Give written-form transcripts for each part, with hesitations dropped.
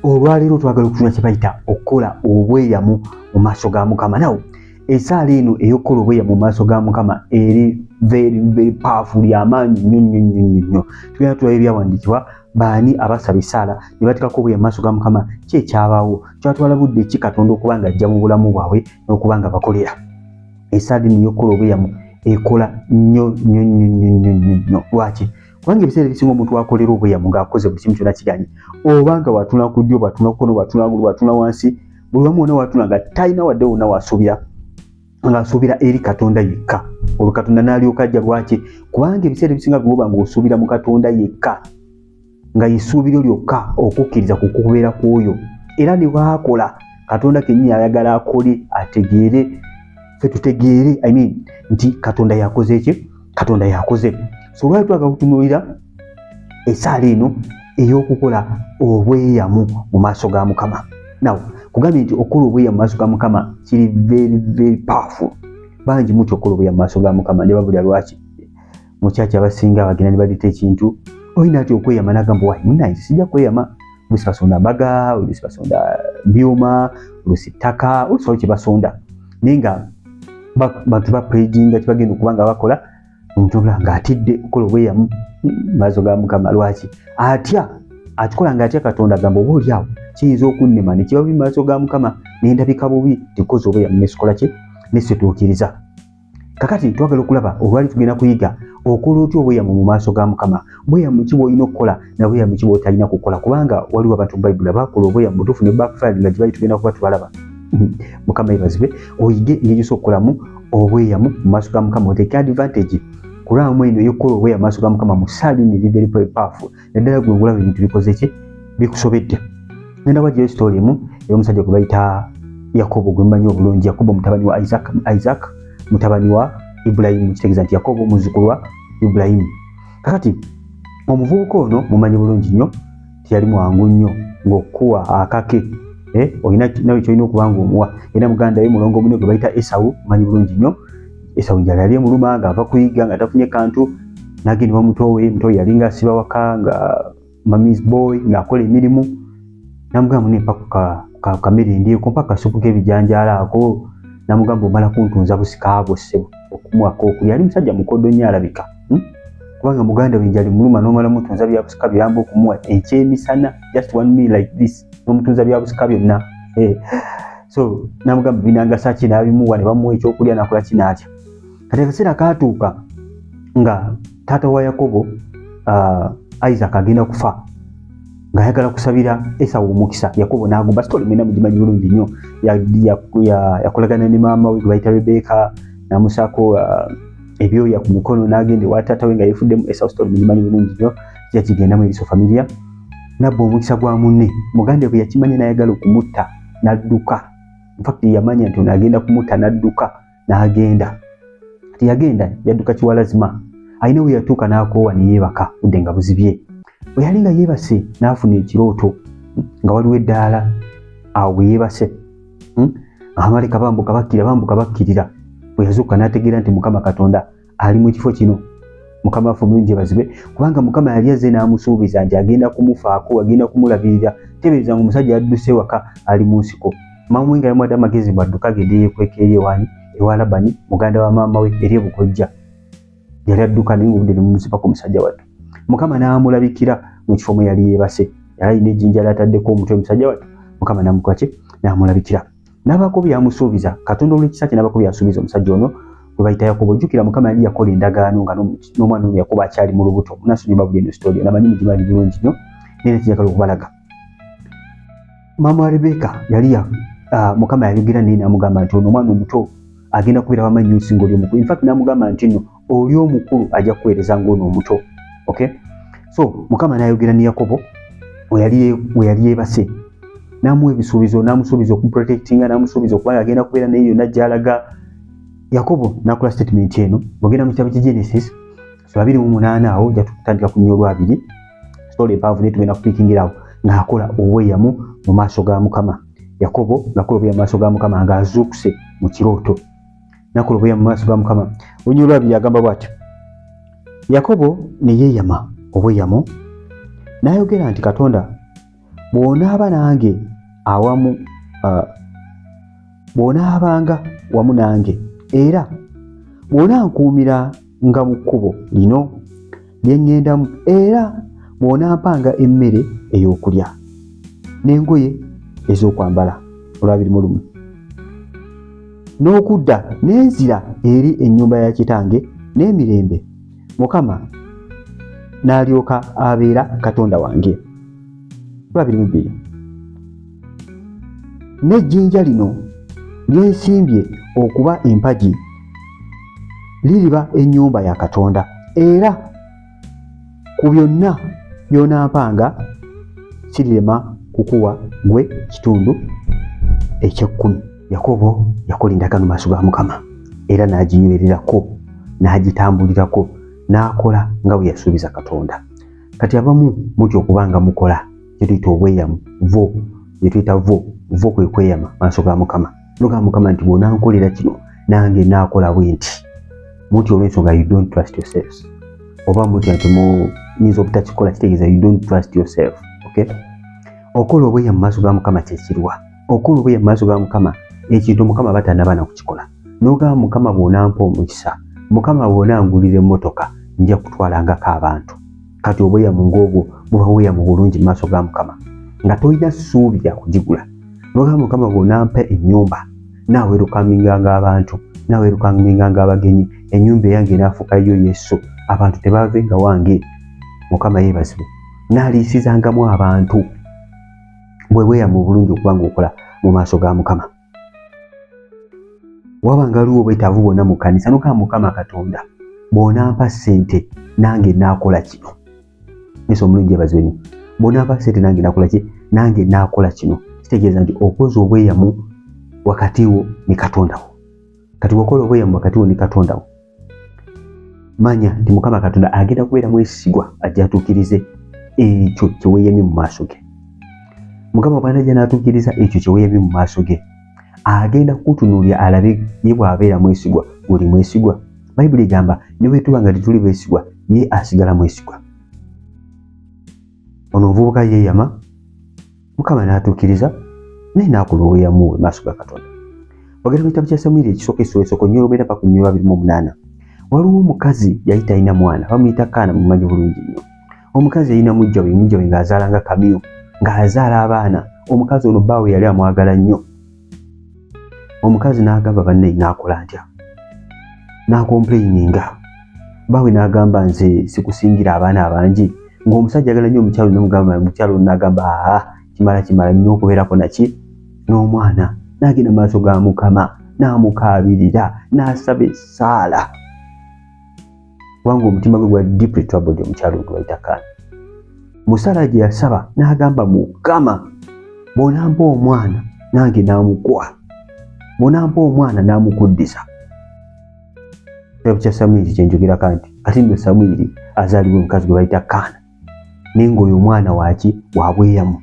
olwaleero twagala okufuna kye bayita okukola obweyamu mu maaso ga Mukama. Nawo esaala eno ey'okukola obweyamu mu maaso ga Mukama eri very powerful, y'amaanyi nnyo. Tugenda tulaba ebyawandiikibwa baani abasaba esaala ne bateekako obweyamu mu maaso ga Mukama, ki ekyabaawo, kyatwala budde ki Katonda okuba nga ajja mu bulamu bwabwe n'okuba nga bakolera. Esaala eno ey'okukola obweyamu ekola nnyo. Lwaki? Kubanga ebiseera ebisinga omuntu akolera obweyamu ng'akoze buli kimu kyonna kiganye, oba nga watuna ku ddyo, watuna ku kkono, watuna waggulu, watuna wansi, buli wamu wonna watuna nga talina wadde wonna wasuubira, ng'asuubira eri Katonda yekka. Olwo Katonda n'alyoka ajja. Lwaki? Kubanga ebiseera ebisinga bw'oba ng'osuubira mu Katonda yekka, nga yesuubiro lyokka okukkiriza ku kubeera kw'oyo, era ne bw'akola Katonda kennyini ayagala akole ategeere, ffe tutegeere nti Katonda yakoze ki? Katonda yakoze. So lwaki twagala kutunuulira esaala eno ey'okukola obweyamu mu maaso ga Mukama. Naw kugambye nti okukola obweyamu mu maaso ga Mukama kiri very powerful. Bangi muti okukola obweyamu mu maaso ga Mukama ne babulira lwaki. Mu kyaki abasinga bagenda ne badita ekintu, olina ati okweyama n'agamba wayi munnaye sijja kweyama. Oluusi basonda mbaga, oluusi basonda byuma, oluusi ttaka, oluusi waliwo kye basonda. Naye nga bantu baprejinga kye bagenda okuba nga bakola, omuntu ng'atidde okukola obweyamu mu maaso ga Mukama. Lwaki? Atya, akikola ng'atya Katonda, agamba oba oliawo kiyinza okunnema ne kiba bubi mu maaso ga Mukama ne ndabika bubi, tikoze obweyamu nesikola ki? Nesituukiriza. Kakati twagala okulaba olwali tugenda kuyiga okola otya obweyamu mu maaso ga Mukama. Bweyamu ki bw'olina okukola na bweyamu ki bw'otalina kukola, kubanga waliwo abantu mu Bayibuli abakola obweyamu butuufu ne backfire nga gye bali tugenda kuba tubalaba. Mukama yebazibwe. Oyige engeri z'okukolamu obweyamu mu maaso ga Mukama, oteeke advantage kulwamu eno ey'okukola obweyamu mu maaso ga Mukama mu ssaala eno eri very powerful. Naddala gwe ngulaba ebintu bikoze ki? Bikusobedde. Ngenda wajjayo story emu ey'omusajja gwe bayita Yakobo, gwe mmanyi obulungi. Yakobo mutabani wa Isaac mutabani wa Ibrahim, kitegeeza nti Yakobo muzzukulu wa Ibrahim. Kakati omuvubuka ono mumanyi bulungi nnyo, tiyali mwangu nnyo ng'okuwa akake. Olina nawe kyolina okuba ng'omuwa. Era muganda we mulongo munne gwe bayita Esawu, mumanyi bulungi nnyo. Esawu njala yali emuluma ng'ava kuyiga nga tafunye kantu, n'agendebwa muto we. Muto we yali ng'asiba waka nga mami's boy ng'akola emirimu. Namugamba munne mpa ku kamere ndyeko, mpa kasupu k'ebijanjaalo ako. Namugamba omala kuntunza busika bwo ssebo okumuwako okulya. Yali musajja mukodo nnyo alabika, kubanga muganda we njali muluma n'omala mutunza bya busika byamba okumuwa ekyemisana, just 1 meal like this, n'omutunza bya busika byonna. So namugamba binangasa ki, n'abimuwa ne bamuwa ekyokulya n'akola ki n'atya. Kati akaseera kaatuuka nga taata wa Yakobo Isaac agenda kufa, ng'ayagala kusabira Esawu omukisa. Yakobo n'agumba. Story mwena mugimanyi bulungi nnyo. Yakolagana ne maama we gwe bayita Rebeka, n'amusaako ebyoya ku mikono, n'agenda ewa taata we nga yeefuddemu. Esawu story mugimanyi bulungi nnyo, kijja kigendamu eriso familia. Nabba omukisa gwa munne. Muganda we yakimanya n'ayagala okumutta n'adduka. In fact yamanya nti ono agenda kumutta n'adduka n'agenda. Kati yagenda yadduka kiwalazima. Ayina we yatuuka n'akoowa ne yeebaka budde nga buzibye. Bwe yali nga yeebase n'afuna ekirooto nga waliwo eddaala awo bwe yeebase. Abamaleka bambuka bakkirira. Bwe yazuuka n'ategeera nti Mukama Katonda ali mu kifo kino. Mukama waffe omulungi yeebazibwe, kubanga Mukama yali azze n'amusuubiza nti agenda kumufaako, agenda kumulabirira. Tebeereza ng'omusajja yadduse waka ali mu nsiko. Maama we nga yamuwadde amagezi bw'adduka agende yeekweka eri ewaani ewa Labani muganda wa maama we eri ebukojja. Yali adduka naye ng'obudde ne bumusipako omusajja wattu. Mukama n'amulabikira mu kifo mwe yali yeebase. Yali alina ejjinja ly'ataddeko omutwe omusajja wattu. Mukama n'amukola ki? N'amulabikira. N'abaako by'amusuubiza. Katonda olw'ekisa kye n'abaako by'asuubiza omusajja ono gwe bayita Yakobo. Jjukira Mukama yali yakola endagaano nga n'omwana ono Yakobo akyali mu lubuto. Munaasomye buli eno story. Namanyi mugimanyi bulungi nnyo. Naye nekijagala okubalaga. Maama wa Rebeka yali Mukama yayogera naye n'amugamba nti ono omwana omuto agenda kubeera wamanyi nnyo singa oli omukulu. In fact n'amugamba nti nno oli omukulu ajja kuweereza ng'ono omuto. Okay? So Mukama n'ayogera ne Yakobo we yali yeebase. N'amuwa ebisuubizo, n'amusuubiza okumuprotectinga, n'amusuubiza okuba agenda kubeera naye yonna gy'alaga. Yakobo n'akola statement eno. Bw'ogenda mu kitabo kya Genesis 28 awo ojja tutandika ku nnyo Olwabiri. Story empanvu naye tugenda kupiikingira awo ng'akola obweyamu mu maaso ga Mukama. Yakobo n'akola obweyamu mu maaso ga Mukama ng'azuukuse mu kirooto. N'akola obweyamu mu maaso ga Mukama. Olunyiriri Olwabiri agamba bw'ati. Yakobo ne yeeyama obweyamu n'ayogera nti Katonda bw'onaaba nange awamu bw'onaabanga wamu nange era bw'onankuumira nga mu kkubo lino lye ŋŋendamu era bw'onampanga emmere ey'okulya n'engoye ez'okwambala olwabirimu n'okudda n'enzira eri ennyumba ya kitange n'emirembe, Mukama n'alyoka abeera Katonda wange. olwabirimu n'ejjinja lino lyensimbye okuba empagi liriba ennyumba ya Katonda era ku byonna by'onampanga sirirema kukuwa gwe kitundu eky'ekkumi. Yakobo yakola endagaano mu maaso ga Mukama era n'aginywererako n'agitambulirako n'akola nga bwe yasuubiza Katonda. Kati abamu mutya okubanga mukola kye tuyita obweyamu, kye tuyita vo kwe kweyama maaso ga Mukama. Noga Mukama nti bw'onankolera kino nange naakola bwe nti. Mutya olw'ensonga you don't trust yourselves. Oba mutya nti muyinza obutakikola kitegeeza you don't trust yourself. Okay? Okola obweyamu maaso ga Mukama kye kiruwa? Okola obweyamu maaso ga Mukama ekintu Mukama batanaba na kukikola. Noga Mukama bw'onampa omukisa, Mukama bw'onangulira emmotoka nja kutwalangako abantu. Kati obweyamu ng'obwo buba bweyamu bulungi mu maaso ga Mukama nga tolina ssuubi lya kugigula. Noga Mukama bw'onampa ennyumba naawerukanganga abantu, naawerukanganga abagenyi, ennyumba eyange n'afuuka yo Yesu, abantu tebavenga wange. Mukama yeebazibwe. N'aliisizangamu abantu. Bwe bweyamu bulungi okubanga okola mu maaso ga Mukama. Wabanga waliwo obwetaavu bwonna mu kkanisa, noga Mukama Katonda bw'onampa ssente nange naakola kino. Yesu omulungi yeebazibwe nnyo. Bw'onampa ssente nange naakola ki? Nange naakola kino. Kitegeeza nti okoze obweyamu wakati wo ne Katonda wo. Kati bw'okola obweyamu wakati wo ne Katonda wo, manya nti Mukama Katonda agenda kubeera mwesigwa ajja atuukirize ekyo kye weeyamye mu maaso ge. Mukama bw'anajja n'atuukiriza ekyo kye weeyamye mu maaso ge, agenda kukutunuulira alabe ye bw'abeera mwesigwa, guli mwesigwa. Bayibuli egamba ne bwe tuba nga tetuli beesigwa, ye asigala mwesigwa. Ono omuvubuka yeeyama, Mukama n'atuukiriza, naye n'akola obweyamu bwe maaso ga Katonda. Wagenda mu kitabo kya Samwiri ekisooka essooko nnyo olw'obeera paka ku 28. Waliwo omukazi yali talina mwana, bamuyita Kaana, mumanyi bulungi nnyo. Omukazi yalina mujja we ng'azaalanga Kamiyo, ng'azaala abaana. Omukazi ono bbaawe yali amwagala nnyo. Omukazi n'agamba banne n'akola ntya? N'akomplayininga. Bbaawe n'agamba nze sikusingira abaana abangi. Ng'omusajja agala nnyo omukyalo n'amugamba, omukyalo n'agamba kimala nnyo okubeerako naki n'omwana. N'agenda mu maaso ga Mukama n'amukaabirira n'asaba essaala. Kubanga omutima gwe gwali deeply troubled, omukyalo gwe bayita Kaana. Mu ssaala gye yasaba n'agamba Mukama bw'onampa omwana nange n'amukuwa, bw'onampa omwana n'amukuddiza. Ekitabo kya Samwiri kye njogerako nti kati nno Samwiri azaalibwa omukazi gwe bayita Kaana, naye ng'oyo omwana waaki? Wa bweyamu.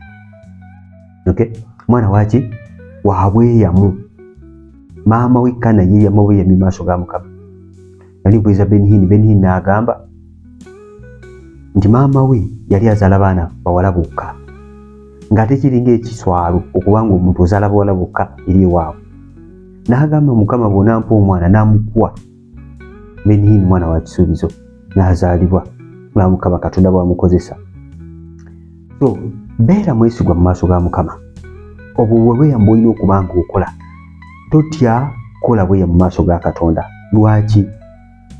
Okay? Mwana waaki? Wa bweyamu. Maama we Kaana yeeyama bweyamu maaso ga Mukama. Yali bweza Benihini n'agamba nti maama we yali azaala baana bawala bokka, ng'ate kiringa ekiswalo okubanga omuntu ozaala bawala bokka eri ewaabwe. N'agamba Mukama bw'onampa omwana n'amukuwa. Benihini mwana wa kisuubizo n'azaalibwa nga Mukama Katonda bw'amukozesa. So beera mwesigwa mu maaso ga Mukama. Obwo bweyamu bw'olina okuba ng'okola. Totya kola bweyamu mu maaso ga Katonda. Lwaki?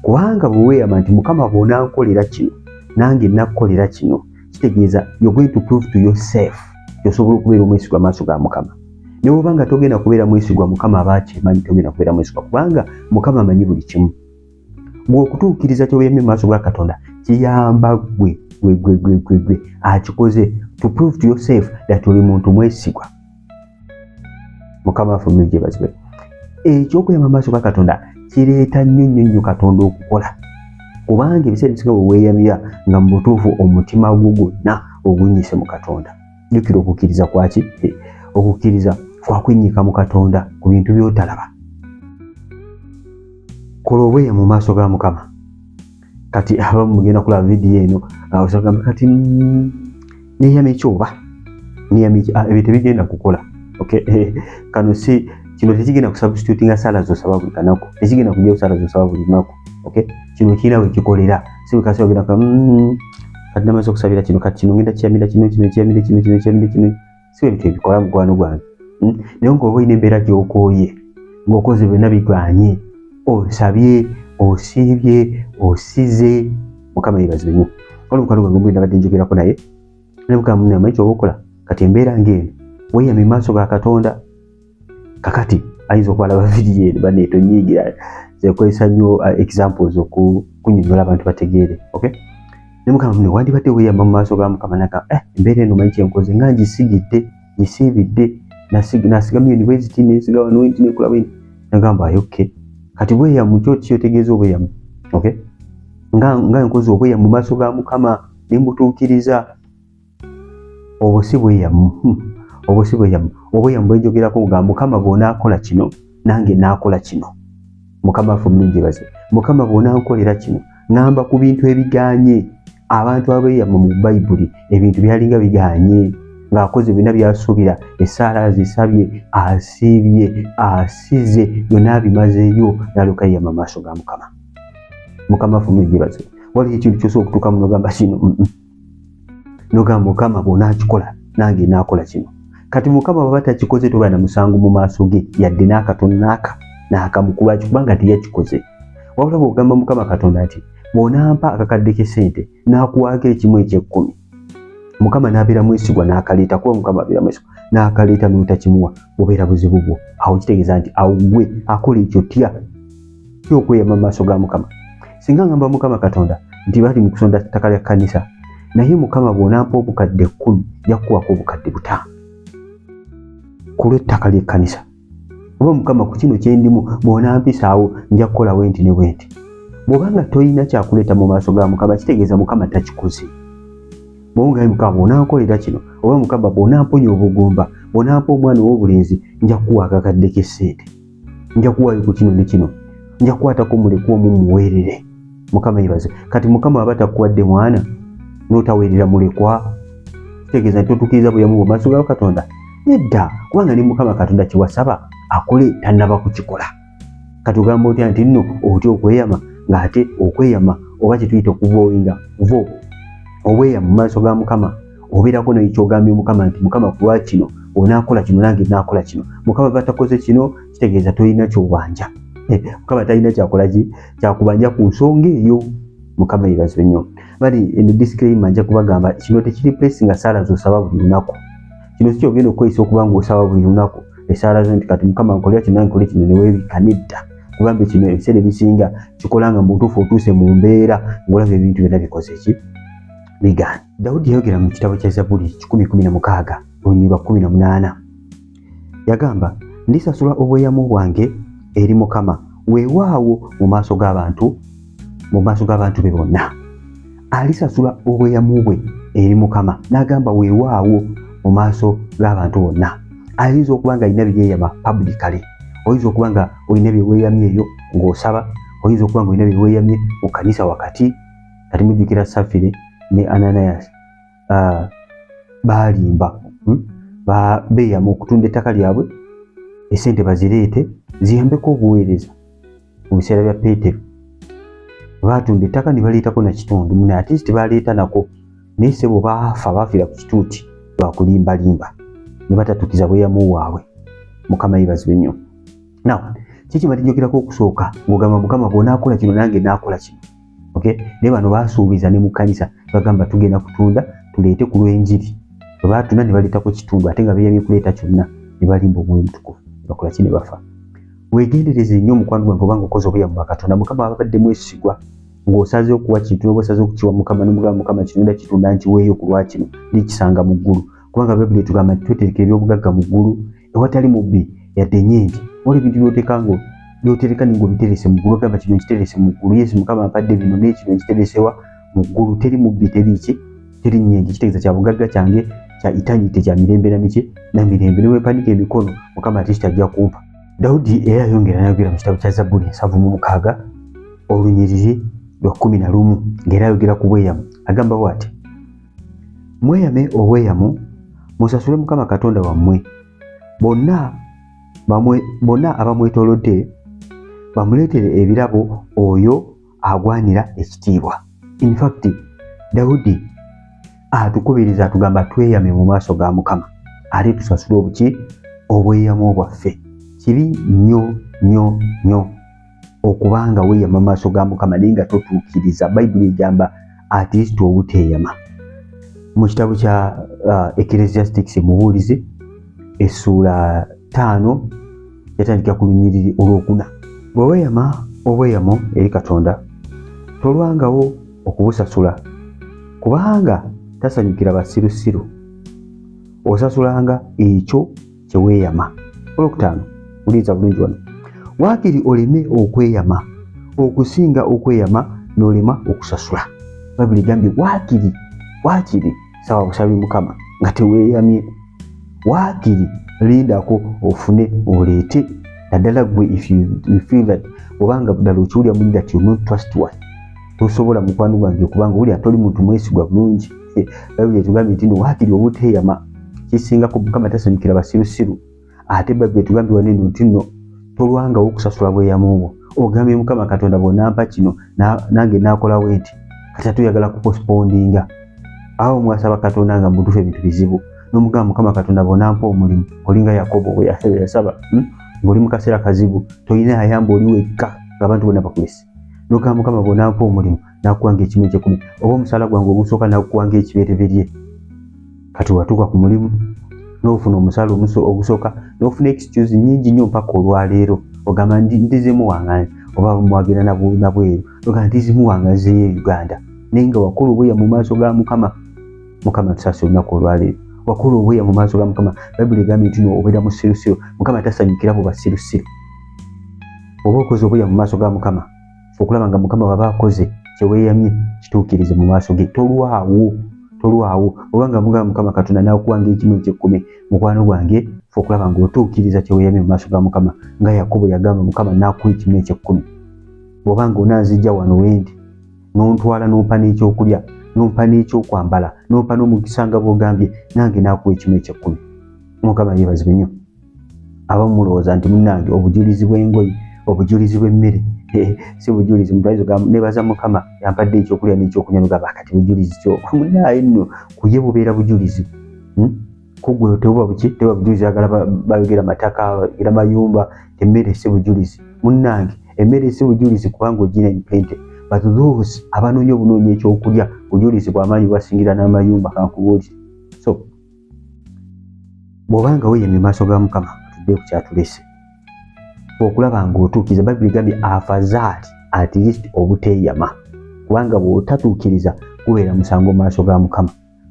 Kubanga bwe weeyama nti Mukama bw'onankolera kino nange nakukolera kino, kitegeeza you're going to prove to yourself osobola okubeera omwesigwa mu maaso ga Mukama. Ne bw'oba nga togenda kubeera mwesigwa, Mukama aba akimanyi togenda kubeera mwesigwa, kubanga Mukama amanyi buli kimu. Bw'okutuukiriza ky'obeeyamye mu maaso ga Katonda kiyamba gwe akikoze to prove to yourself that oli muntu mwesigwa. Mukama waffe omulungi yeebazibwe. Eky'okweyama mu maaso ga Katonda kireeta nnyo Katonda okukola, kubanga ebiseera ebisinga bwe weeyamira nga mu butuufu omutima gwo gwonna ogunnyise mu Katonda. Jjukira okukkiriza kwaki? Okukkiriza kwa kwennyika mu Katonda ku bintu by'otalaba. Kola obweyamu mu maaso ga Mukama. Kati abamu mugenda kulaba vidiyo eno osagamba kati neeyama ekyoba niyamiki ebintu bigenda kukola. Okay, kano si kino tekigenda kusubstitutinga sala z'osaba buli kanaku, tekigenda kujja kusala z'osaba buli lunaku. Okay, kino kirina we kikolera, si buli kasi ogenda kati namaze okusabira kino kati kino ngenda kiyamira kino kiyamire kino si ebintu ebikola mukwano gwange. Naye ng'oba olina embeera gy'okooye ng'okoze byonna bigwanye, osabye, osiibye, osize, Mukama yeebazibwe nnyo. Olwo mukwano gwange mbwenda badde njogerako naye ne Mukama munne amanyi ky'oba kati embeera ng'eno weeyame maaso ga Katonda. Kakati ayinza okuba alaba vidiyo eno baneeto nyiigira zekozesa nnyo examples okunyonnyola abantu bategeere. Okay, ne Mukama munne wandibadde weeyama mu maaso ga Mukama naga embeera eno manyi kyenkoze nga ngisigidde ngisiibidde nasigamu university nesiga wano nti nekola bwe nagamba okay, kati bweyamu kyo kyotegeeza obweyamu. Okay, nga nkoze obweyamu mu maaso ga Mukama nimbutuukiriza, obwo si bweyamu. Obweyamu bwenjogerako nga Mukama bw'onaakola kino nange naakola kino. Mukama waffe omulungi baze, Mukama bw'onaankolera kino ngamba ku bintu ebiganye. Abantu abeeyama mu Bayibuli ebintu byalinga biganye, ng'akoze byonna byasuubira, essaala azisabye, asiibye, asize, byonna abimazeeyo n'alyoka yeeyama maaso ga Mukama. Mukama waffe omulungi baze, waliwo ekintu ky'osobola okutuukamu n'ogamba kino, n'ogamba Mukama bw'onaakikola nange naakola kino. Kati Mukama bw'aba takikoze toba na musango mu maaso ge yadde n'akatono n'akamu kubanga teyakikoze. Wabula bw'ogamba Mukama Katonda ati bw'onampa akakadde k'essente n'akuwaako ekimu eky'ekkumi, Mukama n'abeera mwesigwa n'akaleeta, kuba Mukama abeera mwesigwa n'akaleeta n'otakimuwa, obeera buzibu bwo. Awo kitegeeza nti awo gwe akola ekyo tya ky'okweyama mu maaso ga Mukama. Singa ngamba Mukama Katonda nti bali mu kusonda ttaka lya kkanisa, naye Mukama bw'onampa obukadde 10 yakuwako obukadde 5 ku lw'ettaka ly'ekkanisa. Oba Mukama ku kino kye ndimu bw'onampisaawo nja kukola bwenti ne bwenti. Bw'obanga toyina kyakuleeta mu maaso ga Mukama kitegeeza Mukama takikoze. Bw'ongaye Mukama bw'onankolera kino, oba Mukama bw'onamponya obugumba, bw'onampa omwana ow'obulenzi, nja kuwa akakadde k'essente, nja kuwaayo ku kino ne kino, nja kukwatako mulekwa omumuweerere. Mukama yeebaze. Kati Mukama aba takuwadde mwana n'otaweerera mulekwa, kitegeeza nti totuukiriza bweyamu mu maaso ga Katonda. Nedda, kubanga ne Mukama Katonda kiwasaba akole tannaba kukikola. Kati ogamba otya nti nno otya okweyama ng'ate okweyama oba kye tuyita okuvooyinga obweyamu mu maaso ga Mukama obeerako n'ekyogambye Mukama nti Mukama ku lwa kino onaakola kino nange naakola kino. Mukama bw'aba takoze kino kitegeeza tolina kyobanja. Mukama talina kyakubanja ku nsonga eyo. Mukama yeebazibwe nnyo. Bali eno disclaimer nja kubagamba kino tekiri place nga saala z'osaba buli lunaku. Kino si kyogenda okukozesa okuba ng'osaba buli lunaku esaala zo nti kati Mukama nkolera kino nange nkole kino ne weebika. Nedda, kubanga kino ebiseera ebisinga kikola nga mu butuufu otuuse mu mbeera ng'olaba ebintu byonna bikoze ki biganye. Dawudi yayogera mu kitabo kya Zabbuli 116 olunyiriri lwa 18 yagamba, ndisasula obweyamu bwange eri Mukama weewaawo mu maaso g'abantu be bonna. Alisasula obweyamu bwe eri Mukama n'agamba weewaawo mu maaso g'abantu bonna. Ayinza okuba nga alina byeyeeyama publicly, oyinza okuba nga olina byeweeyamye eyo ng'osaba, oyinza okuba nga olina byeweeyamye mu kanisa wakati. Kati mujjukira Safire ne Ananias baalimba beeyama okutunda ettaka lyabwe, essente bazireete ziyambeko obuweereza. Mu biseera bya Peetero baatunda ettaka ne baleetako na kitundu, mune at least baleeta nako, naye sebo baafiira ku kituuti lwa kulimbalimba ne batatuukiza bweyamu waabwe. Mukama yeebazibwe nnyo. Now kikimati njogerako okusooka ng'ogamba Mukama bw'onaakola kino nange naakola kino. Okay, ne bano baasuubiza ne mu kkanisa bagamba tugenda kutunda tuleete ku lw'enjiri. Bwe baatunda ne baleetako kitundu ate nga beeyamye kuleeta kyonna ne balimba Omwoyo Mutukuvu bakola ki ne bafa. Weegendereze nnyo mukwano gwange obanga okoze obweyamu bwa Katonda. Mukama abadde mwesigwa ng'osaze okuwa kintu n'oba osaze okukiwa Mukama n'omugamba Mukama kino nda kitunda nkiweeyo ku lwa kino nikisanga mu ggulu. Kubanga Bayibuli etugamba nti tweterekera eby'obugagga mu ggulu ewatali mubbi yadde nnyingi. Waliwo ebintu by'otereka ng'obiterese mu ggulu, ogamba kino nkiterese mu ggulu. Yesu Mukama ampadde bino n'ekino nkiteresewa mu ggulu. Teri mubbi, teri nnyingi. Kitegeeza kya bugagga kyange kya eternity, kya mirembe na mirembe. Ne weepanika emikono Mukama ate kitajja kumpa. Dawudi era yongera n'ayogera mu kitabo kya Zabbuli 76 olunyiriri lwa 11 ng'era ayogera ku bweyamu. Agamba bw'ati, mweyame obweyamu musasule Mukama Katonda wammwe bonna abamwetoolodde bamuleetere ebirabo oyo agwanira ekitiibwa. In fact Dawudi atukubiriza atugamba tweyame mu maaso ga Mukama ate tusasule obuki obweyamo bwaffe. Kibi nnyo okubanga weeyama mu maaso ga Mukama naye nga totuukiriza. Bayibuli egamba at least obuteeyama. Mu kitabo kya Ecclesiastes mubuulizi essuula 5 yatandika ku lunyiriri olwokuna. Bwe weeyama obweyamo eri Katonda tolwangawo okubusasula kubanga tasanyukira basirusiru. Osasulanga ekyo kye weeyama. Olwokutaano uliza bulungi wano. Waakiri oleme okweyama okusinga okweyama n'olema okusasula. Bayibuli egambye waakiri sawa busabi Mukama nga teweeyamye. Waakiri lindako ofune oleete naddala gwe if you feel that obanga ddala okiwulira muli that you're not trustworthy tosobola mukwano gwange kubanga wuli atoli muntu mwesigwa bulungi. Bayibuli etugambye nti waakiri obuteeyama kisingako Mukama tasanyukira basirusiru. Ate Bayibuli etugambye waneno nti nno tolwangawo okusasula bweyamo obwo. Ogambye Mukama Katonda bw'onampa kino nange naakolawo enti kati tuyagala kupostpondinga. Awo mwasaba Katonda nga mutuufu ebintu bizibu n'omugamba Mukama Katonda bw'onampa omulimu olinga Yakobo bwe yasaba ng'oli mu kaseera kazibu toyina ayamba oli wekka ng'abantu bonna bakulese. N'ogamba Mukama bw'onampa omulimu nakuwanga ekimu ekyekumi oba omusaala gwange ogusooka nakuwanga ekibereberye. Kati watuuka ku mulimu n'ofuna omusaala ogusooka n'ofuna excuse nnyingi nnyo mpaka olwaleero ogamba ndizimu wange oba mwagenda nabweru ogamba ndizimu wange nzeeyo Uganda naye nga wakola obweya mu maaso ga Mukama tusasule olunaku olwaleero. Wakola obweya mu maaso ga Mukama. Bayibuli egambye nti obeera musirusiru Mukama tasanyukira bu basirusiru. Oba okoze obweya mu maaso ga Mukama okulaba nga Mukama baba akoze kye weeyamye kituukirize mu maaso ge. Tolwawo obanga Mukama Katonda nakuwanga ekimu eky'ekkumi mukwano gwange okulaba ng'otuukiriza kye weeyamye mu maaso ga Mukama nga Yakobo yagamba Mukama nakuwa ekimu eky'ekkumi. Bw'obanga onanzijja wano wendi n'ontwala n'ompa n'ekyokulya n'ompa n'ekyokwambala n'ompa n'omukisa nga bw'ogambye nange nakuwa ekimu eky'ekkumi. Mukama yeebazibwe nnyo. Abamu mulowooza nti munnange obujulizi bw'engoye obujulizi bw'emmere si bujulizi. Mutwalizo nebaza Mukama yampadde ekyokulya n'ekyokunywa n'ogamba kati bujulizi kyo munnaye nno kuye bubeera bujulizi. Kugwe teba bujulizi agala bayogera mataka bayogera mayumba. Emmere si bujulizi munnange. Emmere si bujulizi kubanga ogina impente. But those abanoonya obunoonya ekyokulya bujulizi bw'amaanyi bwasingira n'amayumba kankubuulire. So bw'obanga weeyamye mu maaso ga Mukama tudde ku kyatulese okulaba ng'otuukiriza. Bayibuli egambye afazaali at least obuteeyama kubanga bw'otatuukiriza kubeera musango mu maaso ga Mukama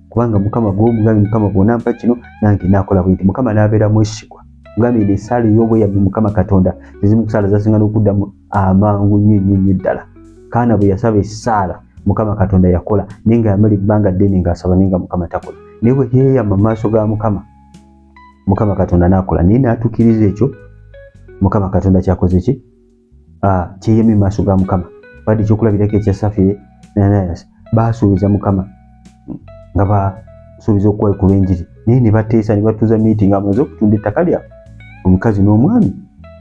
kubanga Mukama gw'omugambye Mukama bw'onampa kino nange naakola bwenti. Mukama n'abeera mwesigwa. Mugambye esaala ey'obweyamo Mukama Katonda ezimu ku saala zasinga n'okuddamu amangu nnyo ddala. Kaana bwe yasaba essaala Mukama Katonda yakola naye nga yamala ebbanga ddene ng'asaba naye nga Mukama takola. Naye bwe yeeyama mu maaso ga Mukama Katonda n'akola naye n'atuukiriza ekyo Mukama Katonda kyakoze ki? Kyeyamye mu maaso ga Mukama. Badde ekyokulabirako ekya Safire ne Ananias baasuubiza Mukama nga basuubiza okuwa ku lw'enjiri naye ne bateesa ne batuuza meeting amaze okutunda ettaka lyabwe omukazi n'omwami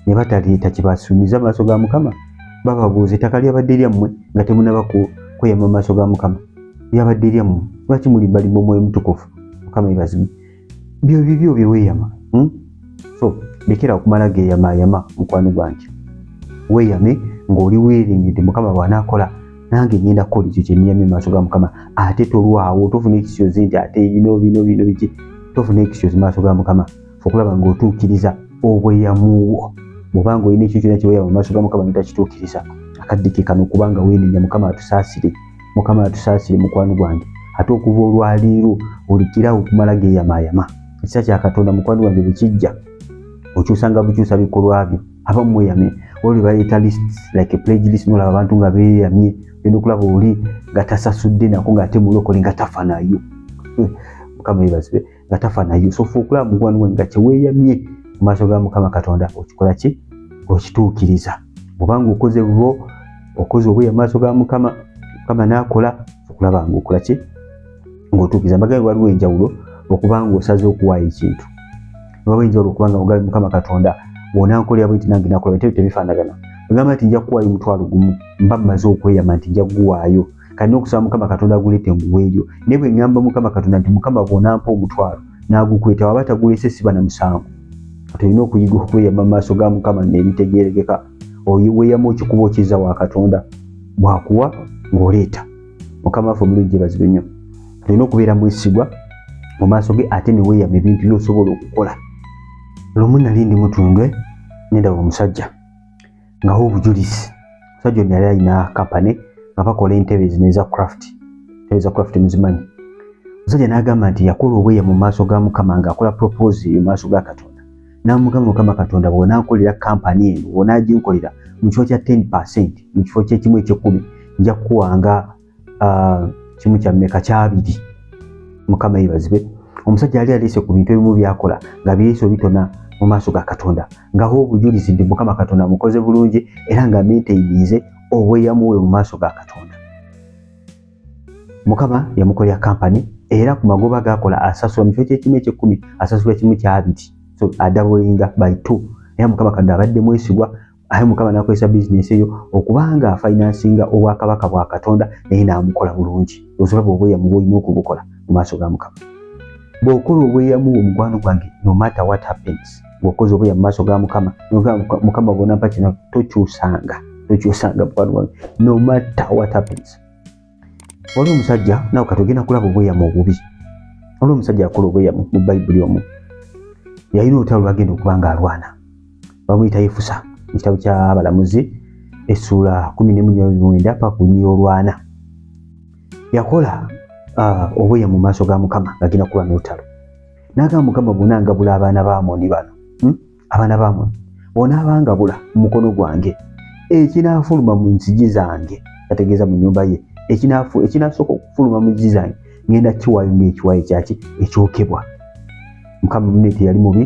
ne bataleeta kye basuubiza maaso ga Mukama. Bababuuza ettaka lyabadde lyammwe nga temunaba kweyama mu maaso ga Mukama lyabadde lyammwe lwaki mulimbalimba Omwoyo Mutukuvu? Mukama yeebazibwe. Byo bibyo bye weeyama. So lekera okumala geeyama mukwano gwange. Weeyame ng'oli weeringidde Mukama bw'anaakola nange ngenda kukola ekyo kye niyamye mu maaso ga Mukama. Ate tolwawo tofuna ekisyozi nti ate bino biki. Tofuna ekisyozi mu maaso ga Mukama okulaba ng'otuukiriza obweyamu. Bw'obanga olina ekyo kyonna kye weeyama mu maaso ga Mukama n'otakituukiriza akaddike kano kubanga weenenya Mukama atusaasire. Mukama atusaasire mukwano gwange. Ate okuva olwaleero olikirawo okumala geeyama. Ekisa kya Katonda mukwano gwange bwe kijja okyusanga bukyusa bikolwa byo. Abamu mweyame oli baleeta list like a pledge list n'olaba abantu nga beeyamye genda okulaba oli nga tasasudde nako ng'ate mulokole nga tafa nayo. Mukama yeebazibwe nga tafa nayo. So fe okulaba mukwano gwange nga kye weeyamye mu maaso ga Mukama Katonda okikola ki? Okituukiriza. Bw'obanga okoze obweya mu maaso ga Mukama n'akola okulaba ng'okola ki? Ng'otuukiriza. Mbagambye waliwo enjawulo okubanga osaze okuwaayo ekintu. Waba enjawulo okubanga mugabe Mukama Katonda bw'onankolera bwenti nange nakola bwenti tebifaanagana. Ogamba nti nja kuwaayo omutwalo gumu mba mmaze okweyama nti nja guwaayo. Kati n'okusaba Mukama Katonda aguleete nguweeyo. Naye bwe ŋŋamba Mukama Katonda nti Mukama bw'onampa omutwalo n'agukweta waba tagulese siba na musango. Kati olina okuyiga okweyama mu maaso ga Mukama n'ebitegeerekeka. Weeyama okikuba okizza wa Katonda bw'akuwa ng'oleeta. Mukama waffe omulungi yeebazibwe nnyo. Olina okubeera mwesigwa mu maaso ge ate ne weeyama ebintu by'osobola okukola. Lumu nali ndi Mutundwe ndaba omusajja ng'awa obujulizi. Omusajja ono yali alina kampani nga bakola entebe zino eza craft. Entebe za craft muzimanyi. Omusajja n'agamba nti yakola obweyamo mu maaso ga Mukama ng'akola propose mu maaso ga Katonda. N'amugamba Mukama Katonda bw'onankolera kampani eno bw'onaaginkolera mu kifo kya 10% mu kifo ky'ekimu eky'ekkumi nja kukuwanga kimu kya mmeka kyabiri. Mukama yeebazibwe. Omusajja yali aleese ku bintu ebimu byakola nga byeso bitona mu maaso ga Katonda ng'awa obujulizi nti Mukama Katonda amukoze bulungi era nga maintainize obweyamo bwe mu maaso ga Katonda. Mukama yamukolera kampani era ku magoba g'akola asasula mu kifo ky'ekimu eky'ekkumi asasula kimu kyabiri. So adabulinga by 2. Era Mukama Katonda abadde mwesigwa. Aye Mukama n'akozesa bizinesi eyo okubanga afinansinga obwakabaka bwa Katonda naye n'amukola bulungi. Osobola obweyamo bw'olina okubukola mu maaso ga Mukama. Bw'okola obweyamo omukwano gwange no matter what happens. Bw'okoze obweyamo mu maaso ga Mukama, Mukama bw'onampa kino tokyusanga mukwano gwange no matter what happens. Waliwo omusajja nawe kati ogenda kulaba obweyamo obubi. Waliwo omusajja yakola obweyamo mu Bayibuli omwo. Yalina olutalo lwagenda okuba ng'alwana. Bamuyita Yefusa mu kitabo ky'Abalamuzi essula 14 paka ku 40. Yakola obweyamo mu maaso ga Mukama ng'agenda kulwana olutalo. N'agamba Mukama bw'onaangabula abaana ba Amoni bano. Abaana ba Amoni bw'onaabangabula mu mukono gwange ekinaafuluma mu nzigi zange, ategeeza mu nnyumba ye, ekinaasooka okufuluma mu nzigi zange ngenda kiwaayo ng'ekiwaayo kyaki ekyokebwa. Mukama munne teyali mubi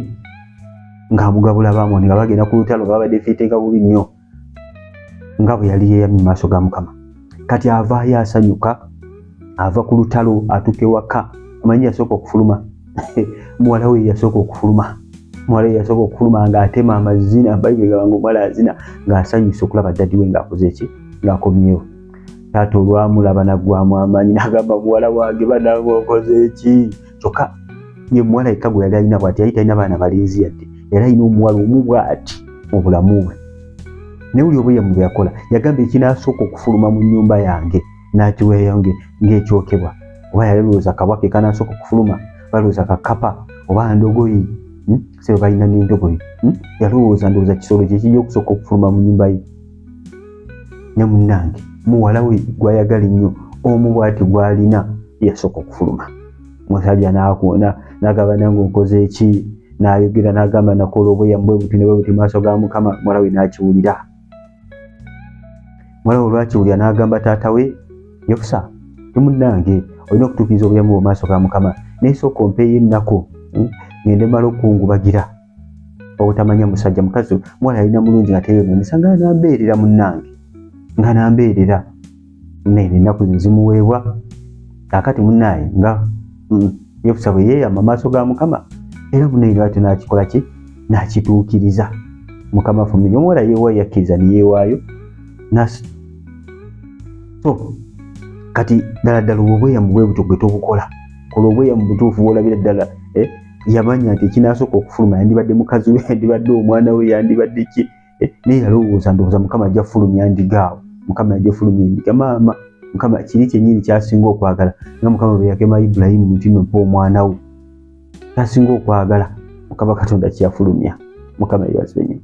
ng'amugabula Abamoni nga bagenda ku lutalo nga babadde feetenga bubi nnyo nga bwe yali yeeyamye mu maaso ga Mukama. Kati avaayo asanyuka, ava ku lutalo atuuka ewaka. Amanyi yasooka okufuluma muwala we yasooka okufuluma ng'atema amazina. Bayibuli egamba omuwala azina ng'asanyuse okulaba ddadi we ng'akoze eki ng'akomyewo. Taata olwamulaba naggwaamu amaanyi n'agamba muwala wange banange okoze eki. Kyokka ye muwala yekka gwe yali alina bw'ati, yali talina baana balenzi yadde, yali alina omuwala omu bw'ati mu bulamu bwe. Naye buli obweyamo bwe yakola yagamba ekinaasooka okufuluma mu nnyumba yange n'akiweeyo ng'ekyokebwa. Oba yalowooza kabwake kanaasooka okufuluma, balowooza kakapa oba ndogoyi. Sebe balina n'endogoyi. Ndowooza kisolo kye kijja okusooka okufuluma mu nnyumba ye. Ne munnange muwala we gw'ayagala ennyo omu bw'ati gw'alina yasooka okufuluma. Omusajja n'agamba nange nkoze eki, n'ayogera n'agamba nakola obweyamo bwe buti ne bwe buti mu maaso ga Mukama. Muwala we n'akiwulira. Muwala we olwakiwulira n'agamba taata we Yefusa, ne munnange olina okutuukiriza obweyamo bwe mu maaso ga Mukama, naye sooka ompeeyo ennaku ngende mala okungubagira. Obutamanya musajja mukazi muwala yalina mulungi nga teyeegonesa nga n'ambeerera munnange nga n'ambeerera. Naye ennaku zimuweebwa. Kaakati munnaye nga Yefusa bwe yeeyama mu maaso ga Mukama era munnaye lwatyo n'akikola ki n'akituukiriza. Mukama afumira omuwala yeewaayo yakkiriza ne yeewaayo. So kati ddala obweyamo bwe butyo gwe tobukola. Kola obweyamo butuufu bw'olabira ddala yamanya nti ekinaasooka okufuluma yandibadde mukazi we, yandibadde omwana we, yandibadde ki. Naye ndowooza Mukama ajja fulumya ndigaawo. Mukama ajja fulumya endiga. Maama Mukama kiri kyennyini ky'asinga okwagala nga Mukama bwe yakema Ibulayimu mu nti mpa omwana we. Ky'asinga okwagala Mukama Katonda kyafulumya. Mukama yeebazibwe nnyo.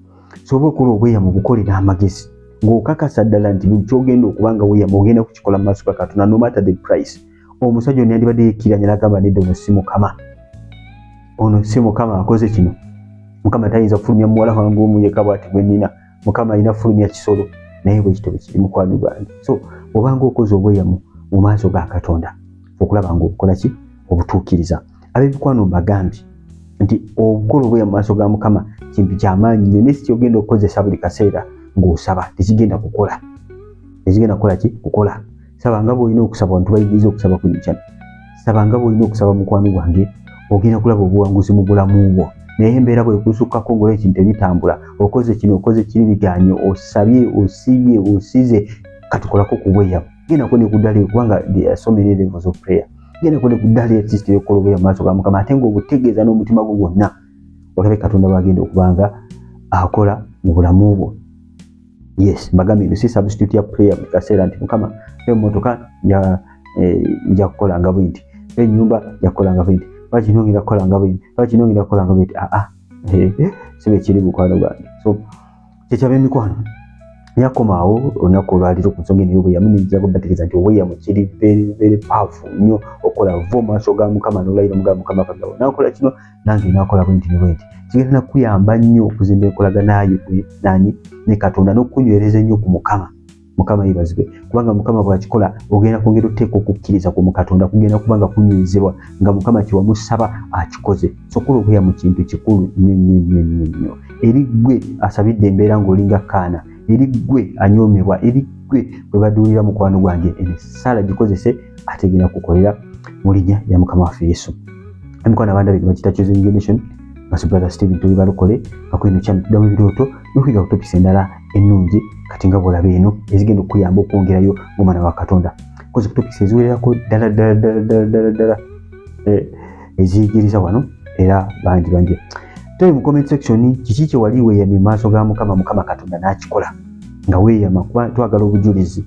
So oba okola obweyamo bukole n'amagezi ng'okakasa ddala nti buli ky'ogenda okuba nga weeyama ogenda kukikola mu maaso ga Katonda no matter the price. Omusajja ono yandibadde yekkiranya n'agamba nedda ono si Mukama. Ono si Mukama akoze kino. Mukama tayinza kufulumya muwala wange omu yekka bw'ati gwe nnina. Mukama alina kufulumya kisolo naye bwe kitebe kiri mukwano gwange. So obanga okoze obweyamo mu maaso ga Katonda okulaba ng'obukola ki obutuukiriza. Ab'emikwano mbagambye nti obukola obweyamo mu maaso ga Mukama kintu ky'amaanyi nnyo naye si ky'ogenda okukozesa buli kaseera ng'osaba. Tekigenda kukola. Tekigenda kukola ki kukola. Saba nga bw'olina okusaba abantu bayigiriza okusaba ku channel. Saba nga bw'olina okusaba mukwano gwange ogenda kulaba obuwanguzi mu bulamu bwo. Naye embeera bwe kusukkako ng'olaba ekintu ebitambula, okoze kino okoze kiri bigaanye, osabye osibye osize, kati kolako ku bweyamu. Gendako ne ku ddala kubanga so many levels of prayer. Gendako ne ku ddala ekisiti y'okukola obweyamu maaso ga Mukama ate ng'obutegeeza n'omutima gwo gwonna olabe Katonda bw'agenda okubanga akola mu bulamu bwo. Yes, mbagambye eno si substitute ya prayer mu kaseera nti Mukama emmotoka nja kukola nga bwinti, ennyumba nja kukola nga bwinti, lwaki nongera kukola nga bwinti, lwaki nongera kukola nga bwinti. Si bwe kiri mukwano gwange. So kyekyava emikwano yakomaawo olunaku olwaliro ku nsonga eno y'obweyamu nejja kubategeeza nti obweyamu kiri very very powerful nnyo okola vo maaso ga Mukama n'olayira mu ga Mukama Katonda naakola kino nange naakola bwinti ne bwinti. Kigenda nakuyamba nnyo okuzimba enkolagana yo ne Katonda n'okukunywereza ennyo ku Mukama. Mukama yeebazibwe kubanga Mukama bw'akikola ogenda kwongera oteeka okukkiriza ku Katonda kugenda kubanga kunywerezebwa nga Mukama kye wamusaba akikoze. So kola obweyamu kintu kikulu nnyo eri ggwe asabidde embeera ng'olinga Kaana, eri ggwe anyoomebwa, eri ggwe bwe baduulira mukwano gwange essaala gikozese ate genda kukolera mu linnya lya Mukama waffe Yesu. Emikono abandabiri bakita Chosen Generation Brother Steven tuli balokole akwino cyane tuddamu ebirooto n'okwiga ku topics endala ennungi kati nga bw'olaba eno ezigenda okuyamba okwongerayo ng'omwana wa Katonda. Koze ku topics eziwererako ddala eziyigiriza wano era bangi. Tuli mu comment section kiki kye wali weeyamye maaso ga Mukama Katonda n'akikola nga weeyama kuba twagala obujulizi.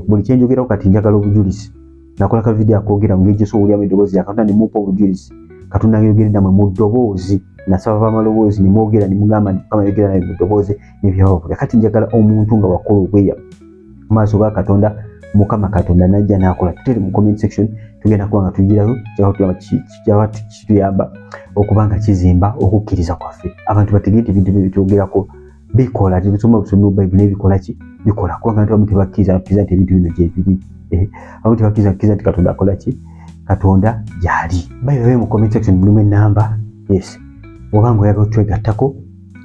Buli kye njogerako kati njagala obujulizi. Nakola ka video akoogera ng'ejjo so owuliramu eddoboozi lya Katonda ne mupa obujulizi. Katonda yogera namwe mu ddoboozi nasaba amaloboozi ne mwogera ne mugamba nti Mukama yogera naye mu ddoboozi n'ebyawabula. Kati njagala omuntu nga wakola obweyamu maaso ga Katonda Mukama Katonda n'ajja n'akola. Tutere mu comment section tugenda kuba nga tugirayo kyaba kituyamba okuba nga kizimba okukkiriza kwaffe. Abantu bategere nti ebintu bye twogerako bikola, tebisoma busomi mu Bayibuli n'ebikola ki bikola kubanga abantu abamu tebakkiriza nti ebintu bino gye biri. Abamu tebakkiriza nti Katonda akola ki, Katonda gyali. Bayibawe mu comment section mulimu enamba. Yes, obanga oyagala otwegattako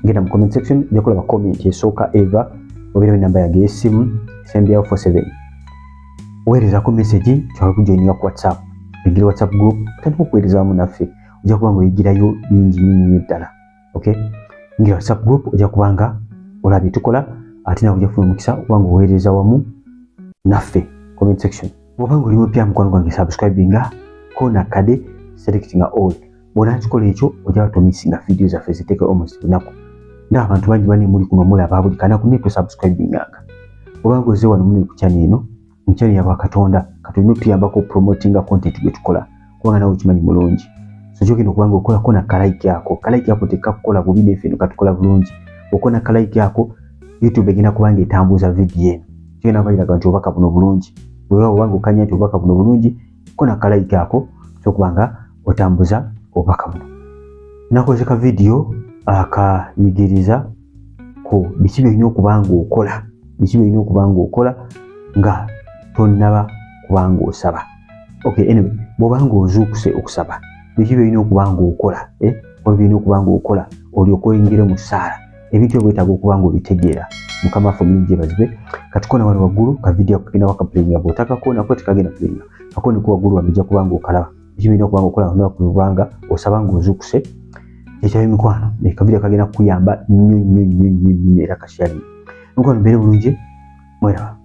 genda mu comment section ojja kulaba comment esooka eva obeerawo enamba yange y'essimu sembyawo 47 weerezako message kyaba kujoininga ku WhatsApp egira WhatsApp group otandika okuweereza wamu naffe ojja kuba nga oyigirayo bingi nnyo ddala. Okay, ngira WhatsApp group ojja kuba nga olaba tukola ate nawe ojja kufuna omukisa okuba nga oweereza wamu naffe comment section. Bw'obanga oli mupya mukwano gwange subscribinga kona kade selectinga all bona kikola ekyo ojja batomisinga video zaffe ziteeke almost lunaku. Ndaba abantu bangi bane muli kuno mulaba buli kanaku ne subscribinganga. Obanga oze wano muli ku channel eno mu channel ya Katonda Katonda tuyambako promotinga content gwe tukola kubanga nawe ukimanyi mulungi. So kyogenda okubanga okola kona kalike yako tekakukola bubi ne ffe katukola bulungi. Okona kalike yako YouTube egenda kubanga etambuza video eno kyogenda kwiraga nti obaka buno bulungi. Wewe obanga okanya nti obaka buno bulungi kona kalike yako kyokubanga otambuza obaka buno. Nakoze ka video akayigiriza ku biki by'olina okubanga okola nga tonnaba kubanga osaba. Okay, anyway, bw'obanga ozuukuse okusaba biki by'olina okubanga okola by'olina okubanga okola olyoke oyingire mu ssaala ebintu ebyetaaga okubanga obitegeera. Mukama waffe omulungi yeebazibwe. Katukona wano waggulu ka video kagenda wakapulayinga bw'otakakona ko tekagenda pulayinga kakoni ku waggulu wamejja kubanga okalaba biki by'olina okubanga okola kubanga osaba ng'ozuukuse. Ekyaba emikwano ka video kagenda kukuyamba nnyo era kashyali. Mukwano mbeere bulungi mweraba.